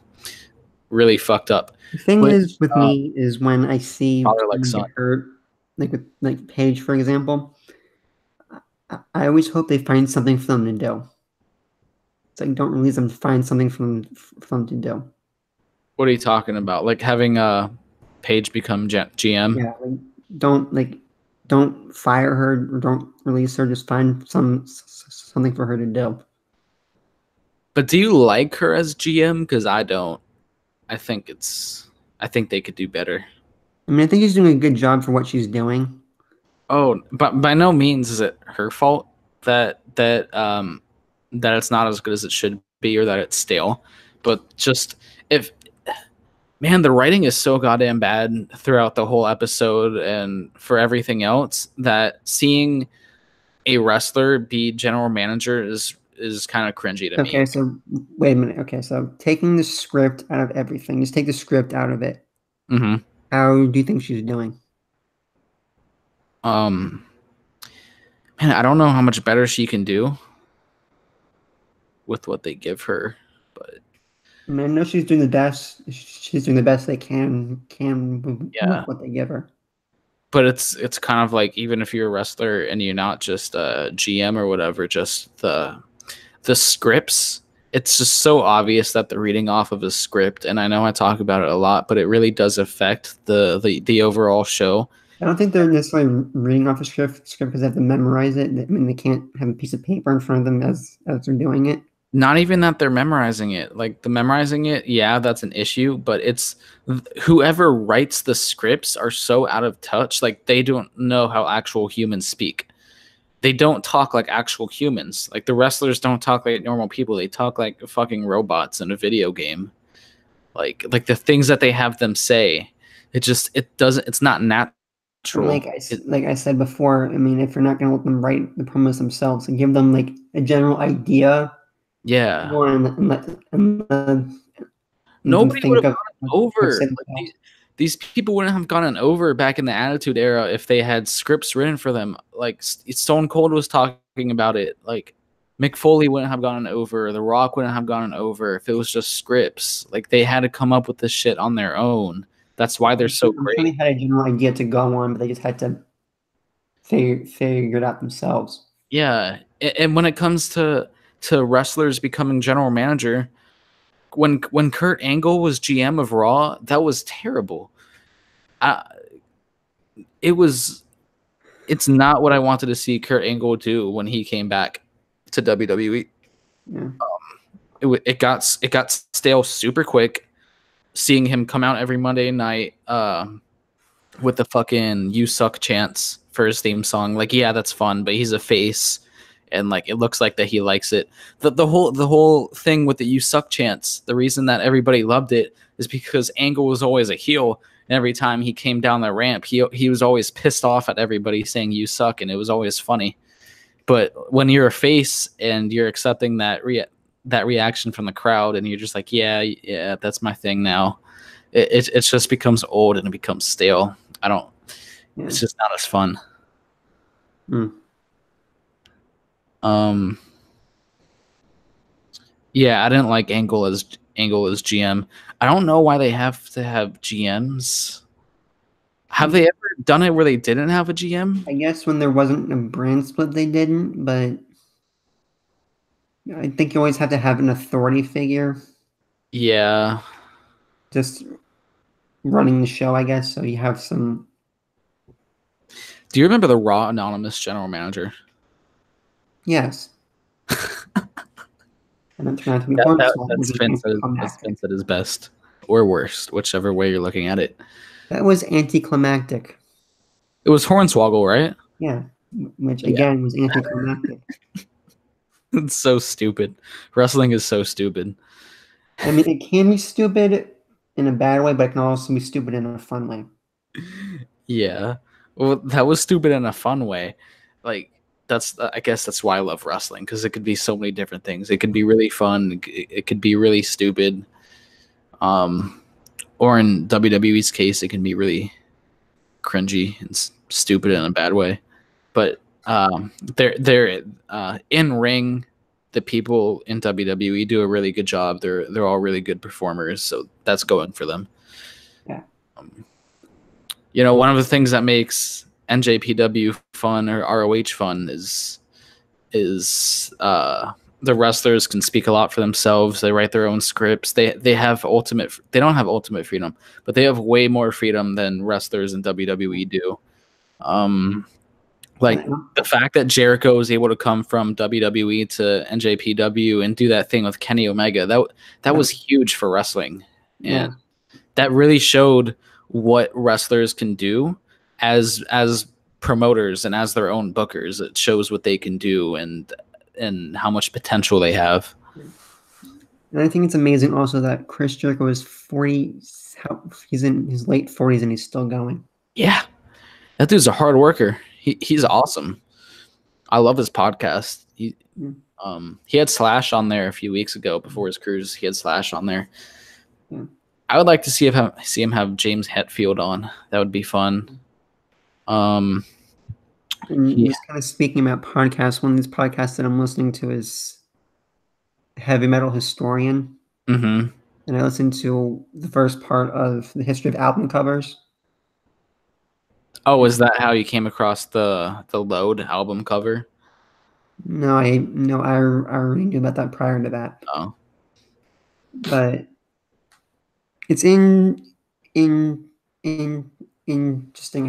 really fucked up.
The thing is with me is when I see
hurt,
like Paige, for example, I always hope they find something for them to do. It's like, don't release them, find something for them to do.
What are you talking about? Like having Paige become GM?
Yeah, don't fire her or don't release her. Just find something for her to do.
But do you like her as GM? Because I don't. I think they could do better.
I mean, I think she's doing a good job for what she's doing.
Oh, but by no means is it her fault that it's not as good as it should be, or that it's stale. But just man, the writing is so goddamn bad throughout the whole episode and for everything else that seeing a wrestler be general manager is kind of cringy to me.
Okay, so wait a minute. Okay, so taking the script out of everything, just take the script out of it.
Mm-hmm.
How do you think she's doing?
Man, I don't know how much better she can do with what they give her, but
I mean, I know she's doing the best. She's doing the best they can with what they give her.
But it's kind of like, even if you're a wrestler and you're not just a GM or whatever, just the scripts, it's just so obvious that they're reading off of a script. And I know I talk about it a lot, but it really does affect the overall show.
I don't think they're necessarily reading off a script because they have to memorize it. I mean, they can't have a piece of paper in front of them as they're doing it.
Not even that they're memorizing it. Like, the memorizing it, yeah, that's an issue, but it's whoever writes the scripts are so out of touch. Like, they don't know how actual humans speak. They don't talk like actual humans. Like, the wrestlers don't talk like normal people. They talk like fucking robots in a video game. Like the things that they have them say, it's not natural.
Like I said before, I mean, if you're not going to let them write the promos themselves and give them like a general idea.
Yeah.
Nobody
would have gone over. These people wouldn't have gone over back in the Attitude Era if they had scripts written for them. Like, Stone Cold was talking about it. Like, Mick Foley wouldn't have gone over. The Rock wouldn't have gone over if it was just scripts. Like, they had to come up with this shit on their own. That's why they're so great.
They had a general idea to go on, but they just had to figure it out themselves.
Yeah, and when it comes to wrestlers becoming general manager, when Kurt Angle was GM of Raw, that was terrible. It was. It's not what I wanted to see Kurt Angle do when he came back to WWE.
Yeah.
It got stale super quick. Seeing him come out every Monday night with the fucking "You Suck" chants for his theme song, like, yeah, that's fun, but he's a face, and like it looks like that he likes it. The whole thing with the "You Suck" chants, the reason that everybody loved it is because Angle was always a heel, and every time he came down the ramp, he was always pissed off at everybody saying "You suck," and it was always funny. But when you're a face and you're accepting that reaction from the crowd, and you're just like, yeah, that's my thing now, it just becomes old and it becomes stale.
Yeah.
It's just not as fun. Yeah, I didn't like Angle as GM. I don't know why they have to have GMs. Have they ever done it where they didn't have a GM?
I guess when there wasn't a brand split, they didn't, but I think you always have to have an authority figure.
Yeah.
Just running the show, I guess, so you have some.
Do you remember the Raw Anonymous general manager?
Yes. And then turn out to be
that's Vince at his best or worst, whichever way you're looking at it.
That was anticlimactic.
It was Hornswoggle, right?
Yeah, which again was anticlimactic.
It's so stupid. Wrestling is so stupid.
I mean, it can be stupid in a bad way, but it can also be stupid in a fun way.
Yeah. Well, that was stupid in a fun way. Like, I guess that's why I love wrestling, because it could be so many different things. It could be really fun. It could be really stupid. Or in WWE's case, it can be really cringy and stupid in a bad way. But they're in ring. The people in WWE do a really good job. They're all really good performers, so that's going for them.
Yeah.
One of the things that makes NJPW fun or ROH fun is the wrestlers can speak a lot for themselves. They write their own scripts. They don't have ultimate freedom, but they have way more freedom than wrestlers in WWE do. Like the fact that Jericho was able to come from WWE to NJPW and do that thing with Kenny Omega, that was huge for wrestling. And that really showed what wrestlers can do as promoters and as their own bookers. It shows what they can do and how much potential they have.
And I think it's amazing also that Chris Jericho is 40. He's in his late 40s and he's still going.
Yeah, that dude's a hard worker. He's awesome. I love his podcast. He had Slash on there a few weeks ago before his cruise. He had Slash on there.
Yeah.
I would like to see him have James Hetfield on. That would be fun.
And just kind of speaking about podcasts, one of these podcasts that I'm listening to is Heavy Metal Historian.
Mm-hmm.
And I listened to the first part of the history of album covers.
Oh, is that how you came across the Load album cover?
No, I already knew about that prior to that.
Oh.
But it's interesting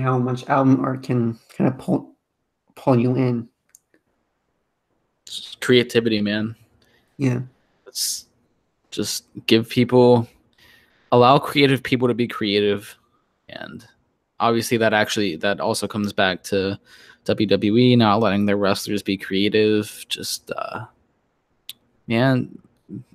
how much album art can kind of pull you in.
It's creativity, man.
Yeah.
It's just allow creative people to be creative, and obviously that also comes back to WWE not letting their wrestlers be creative. Just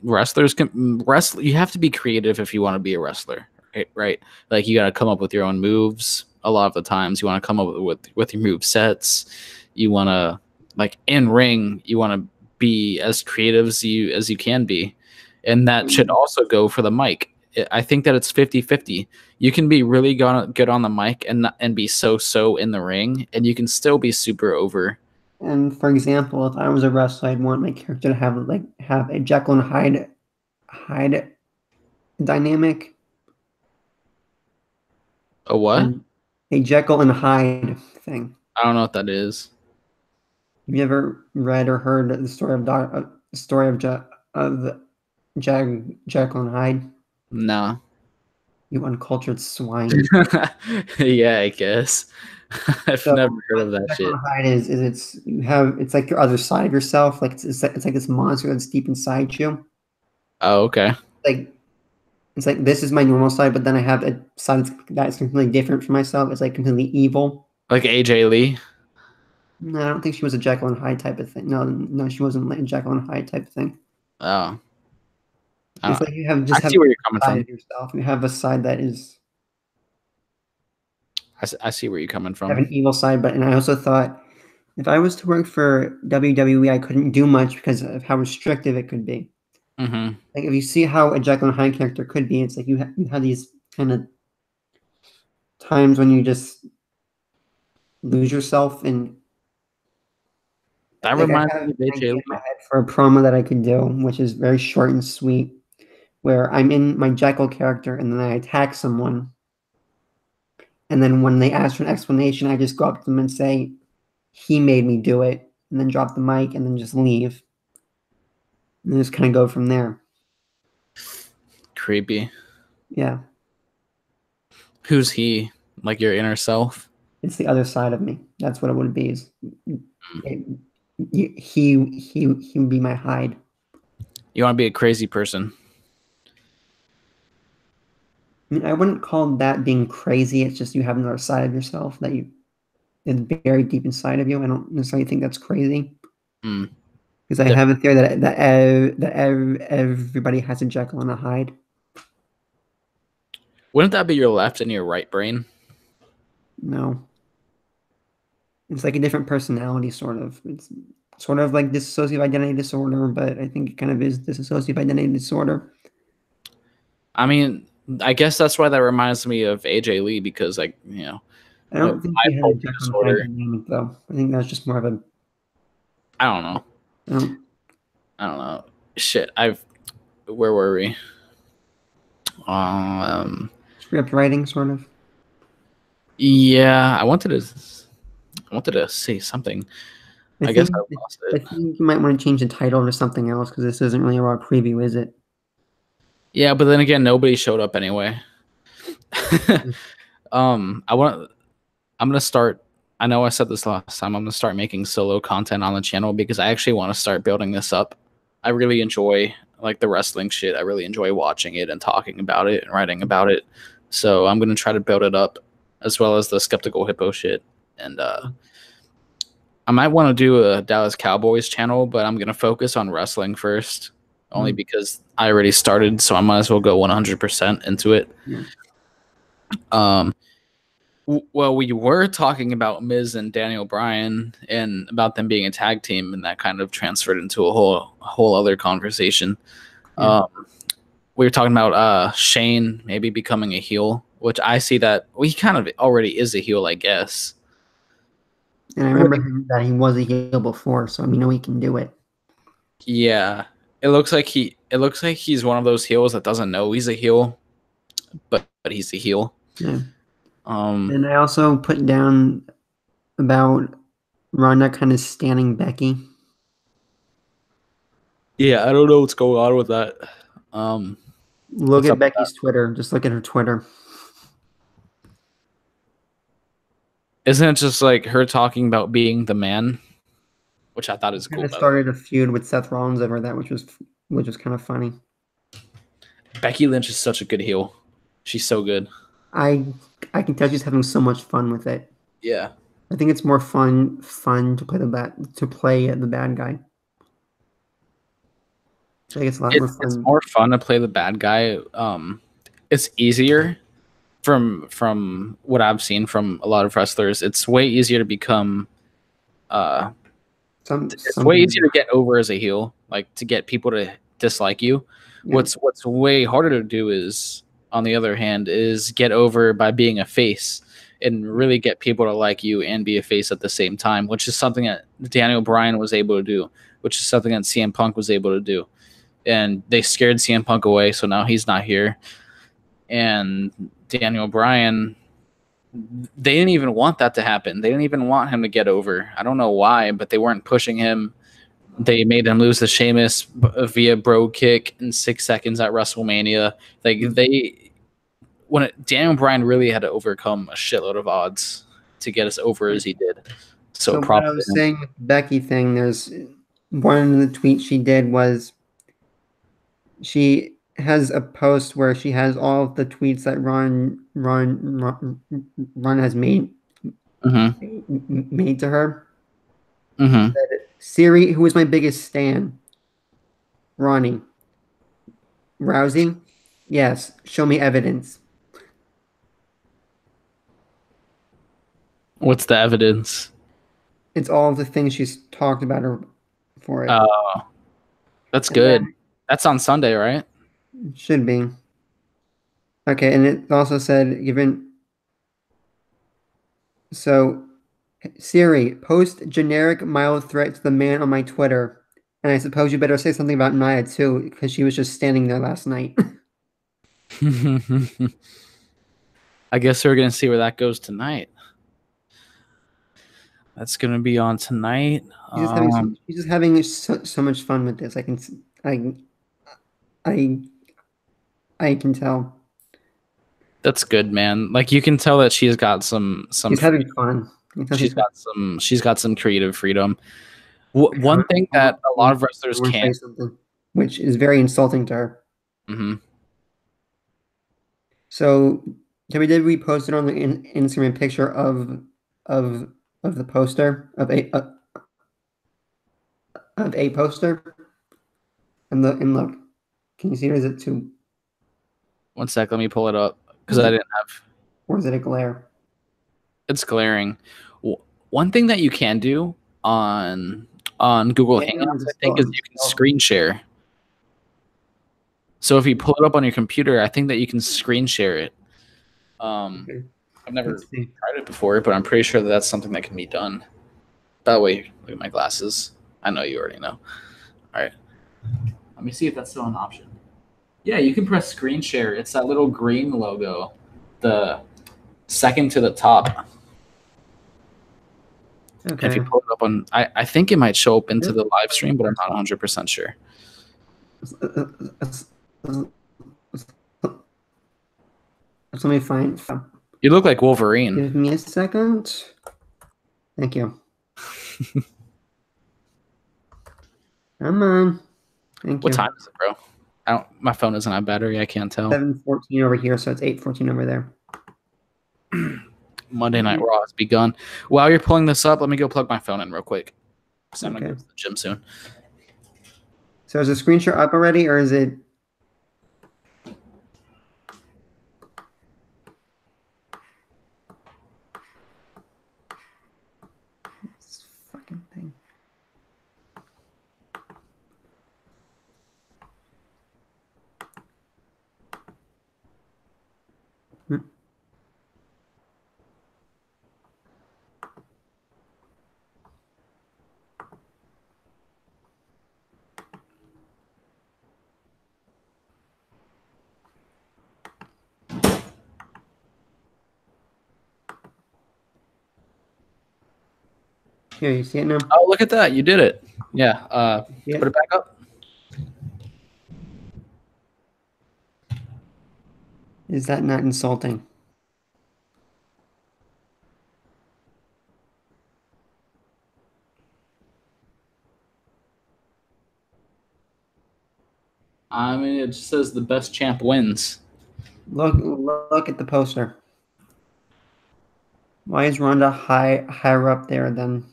wrestlers can wrestle. You have to be creative if you want to be a wrestler, right? Like, you got to come up with your own moves. A lot of the times you want to come up with your move sets. You want to, like, in ring, you want to be as creative as you can be, and that should also go for the mic. I think that it's 50-50. You can be really good on the mic and be so in the ring, and you can still be super over.
And for example, if I was a wrestler, I'd want my character to have a Jekyll and Hyde dynamic.
A what?
A Jekyll and Hyde thing.
I don't know what that is.
Have you ever read or heard the story of Jekyll and Hyde.
No.
You uncultured swine.
Yeah, I guess. I've
So
never heard of
what
that
Jekyll
shit.
and Hyde is it's like your other side of yourself. Like it's like this monster that's deep inside you.
Oh, okay.
Like it's like this is my normal side, but then I have a side that's completely different from myself. It's like completely evil.
Like AJ Lee.
No, I don't think she was a Jekyll and Hyde type of thing. No, no, she wasn't like a Jekyll and Hyde type of thing.
Oh, I
It's
don't.
like you have
I
just have
see where you're coming
a side
from.
of yourself. You have a side that is
I see where you're coming
have
from.
an evil side, but and I also thought if I was to work for WWE, I couldn't do much because of how restrictive it could be.
Mm-hmm.
Like if you see how a Jekyll and Hyde character could be, it's like you have these kind of times when you just lose yourself and
That
like I
reminds
have
me of
an idea
AJ
in my
Lee.
head for a promo that I could do, which is very short and sweet, where I'm in my Jekyll character and then I attack someone, and then when they ask for an explanation, I just go up to them and say, "He made me do it," and then drop the mic and then just leave, and just kind of go from there.
Creepy.
Yeah,
Who's he? Like your inner self?
it's the other side of me. That's what it would be. Is he would be my Hyde.
You want to be a crazy person?
I mean, I wouldn't call that being crazy. It's just you have another side of yourself that you is buried deep inside of you. I don't necessarily think that's crazy
Mm.
because I have a theory that everybody has a Jekyll and a Hyde.
Wouldn't that be your left and your right brain?
No, it's like a different personality, sort of. It's sort of like dissociative identity disorder, but I think it kind of is dissociative identity disorder.
I mean, I guess that's why that reminds me of AJ Lee because, like,
I don't think he had a
bipolar
Jekyll and Hyde
disorder.
dynamic, though. I think that's just more of a.
I don't know.
I don't,
I don't know. Shit. Where were we?
script writing, sort of.
Yeah, I wanted to say something. I guess I lost
I
it.
think you might want to change the title to something else because this isn't really a raw preview, is it?
Yeah, but then again, nobody showed up anyway. I'm gonna start. I know I said this last time. I'm gonna start making solo content on the channel because I actually want to start building this up. I really enjoy like the wrestling shit. I really enjoy watching it and talking about it and writing about it. So I'm gonna try to build it up as well as the Skeptical Hippo shit. And I might want to do a Dallas Cowboys channel, but I'm gonna focus on wrestling first, only because I already started, so I might as well go 100% into it.
Yeah.
Well, we were talking about Miz and Daniel Bryan and about them being a tag team, and that kind of transferred into a whole other conversation.
Yeah.
We were talking about Shane maybe becoming a heel, which I see that he kind of already is a heel, I guess.
And I remember that he was a heel before, so we know he can do it.
Yeah, it looks like he's one of those heels that doesn't know he's a heel, but he's a heel.
Yeah. And I also put down about Ronda kind of standing Becky.
Yeah, I don't know what's going on with that.
Look at Becky's Twitter. Just look at her Twitter.
Isn't it just like her talking about being the man, which I thought is cool.
Kind of started a feud with Seth Rollins over that, which was kind of funny.
Becky Lynch is such a good heel. She's so good.
I can tell she's having so much fun with it.
Yeah.
I think it's more fun to play the bad guy. I think it's a lot more fun.
It's more fun to play the bad guy. It's easier from what I've seen from a lot of wrestlers. It's way easier to become. It's way easier to get over as a heel, like to get people to dislike you. Yeah. What's way harder to do is, on the other hand, is get over by being a face and really get people to like you and be a face at the same time, which is something that Daniel Bryan was able to do, which is something that CM Punk was able to do. And they scared CM Punk away, so now he's not here. And Daniel Bryan, they didn't even want that to happen. They didn't even want him to get over. I don't know why, but they weren't pushing him. They made him lose to Sheamus via bro kick in 6 seconds at WrestleMania. Like Daniel Bryan really had to overcome a shitload of odds to get us over as he did. So
what I was saying with the Becky thing, there's one of the tweets she did was she has a post where she has all of the tweets that Ron has made to her. Siri, who is my biggest stan? Ronnie. Rousey? Yes. Show me evidence.
What's the evidence?
It's all of the things she's talked about her for it.
Oh, that's good. That's on Sunday, right?
It should be. Okay, and it also said so Siri, post generic mild threat to the man on my Twitter. And I suppose you better say something about Nia too, because she was just standing there last night.
I guess we're gonna see where that goes tonight. That's gonna be on tonight.
She's just having so much fun with this. I can tell.
That's good, man. Like you can tell that she's got some.
She's having fun.
She's got some creative freedom. One thing that a lot of wrestlers can't,
which is very insulting to her.
Mm-hmm.
So, we posted on the Instagram picture of the poster of a poster, and look, can you see it? Is it too?
1 sec, let me pull it up because I didn't have.
Or is it a glare?
It's glaring. One thing that you can do on Google Hangouts, I think, is you can screen share. So if you pull it up on your computer, I think that you can screen share it.
Okay.
I've never tried it before, but I'm pretty sure that that's something that can be done. By the way, look at my glasses. I know you already know. All right. Let me see if that's still an option. Yeah, you can press screen share. It's that little green logo, the second to the top.
Okay.
If you pull it up on, I think it might show up into the live stream, but I'm not 100% sure.
Let me find.
You look like Wolverine.
Give me a second. Thank you. Come on. Thank you.
What time is it, bro? My phone doesn't have battery. I can't tell.
7:14 over here, so it's 8:14 over there.
Monday Night Raw has begun. While you're pulling this up, let me go plug my phone in real quick. Because I'm going to go to the gym soon.
So is the screenshot up already, or is it? This fucking thing. Here, you see it now?
Oh, look at that. You did it. Yeah. Put it back up.
Is that not insulting?
I mean, it just says the best champ wins.
Look at the poster. Why is Ronda higher up there than?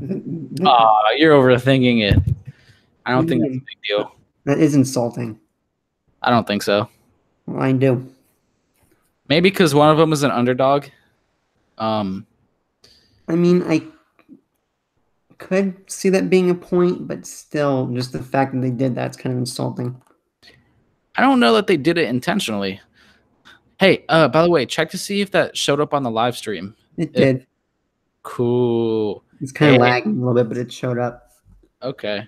You're overthinking it. I don't think that's a big deal.
That is insulting.
I don't think so.
Well, I do.
Maybe because one of them is an underdog.
I mean, I could see that being a point, but still, just the fact that they did that's kind of insulting.
I don't know that they did it intentionally. Hey, by the way, check to see if that showed up on the live stream.
It did.
Cool.
It's kind of lagging a little bit, but it showed up.
Okay.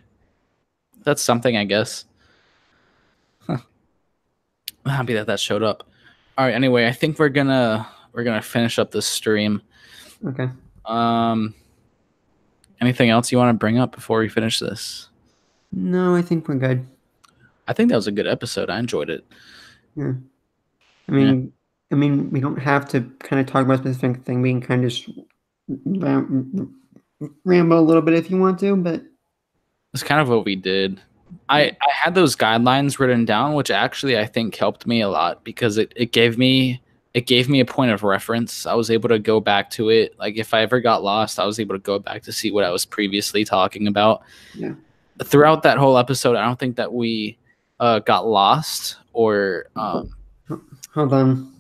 That's something, I guess. Huh. I'm happy that showed up. All right, anyway, I think we're gonna finish up this stream.
Okay.
Anything else you want to bring up before we finish this?
No, I think we're good.
I think that was a good episode. I enjoyed it.
Yeah. I mean, we don't have to kind of talk about a specific thing. We can kind of just ramble a little bit if you want to, but
It's kind of what we did. I had those guidelines written down, which actually I think helped me a lot because it gave me a point of reference. I was able to go back to it. Like if I ever got lost, I was able to go back to see what I was previously talking about.
Yeah.
Throughout that whole episode, I don't think that we got lost or
Hold on.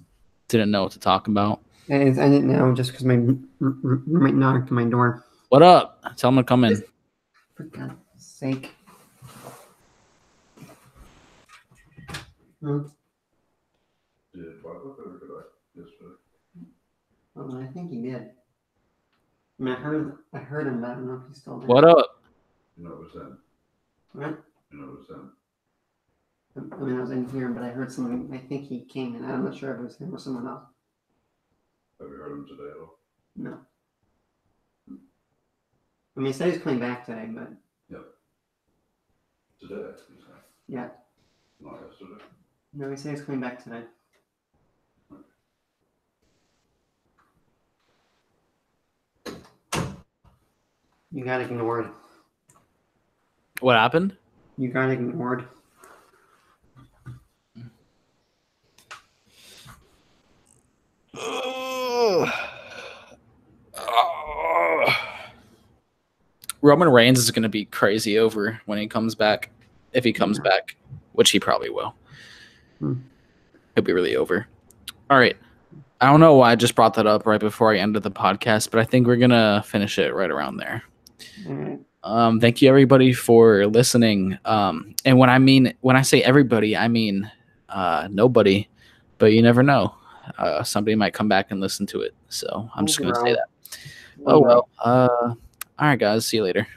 didn't know what to talk about.
It's ended now just because my roommate knocked on my door.
What up? Tell him to come in.
For God's sake. Hmm? Oh, I think he did. I mean, I heard him, but I don't know if he's still there.
What up?
You know it was him.
What?
You know it was him.
I mean, I was in here, but I heard something. I think he came in. I'm not sure if it was him or someone else.
Have you heard him today at all?
No. I mean, he said he's coming back today, but
Today, you say?
yeah.
Not yesterday.
No, he said he's coming back today. You got ignored.
What happened?
You got ignored.
Roman Reigns is going to be crazy over when he comes back. If he comes back, which he probably will. He'll be really over. All right. I don't know why I just brought that up right before I ended the podcast, but I think we're going to finish it right around there.
All right.
Thank you everybody for listening. And when I say everybody, I mean nobody, but you never know. Somebody might come back and listen to it. So I'm just going to say that. Oh, well. All right, guys. See you later.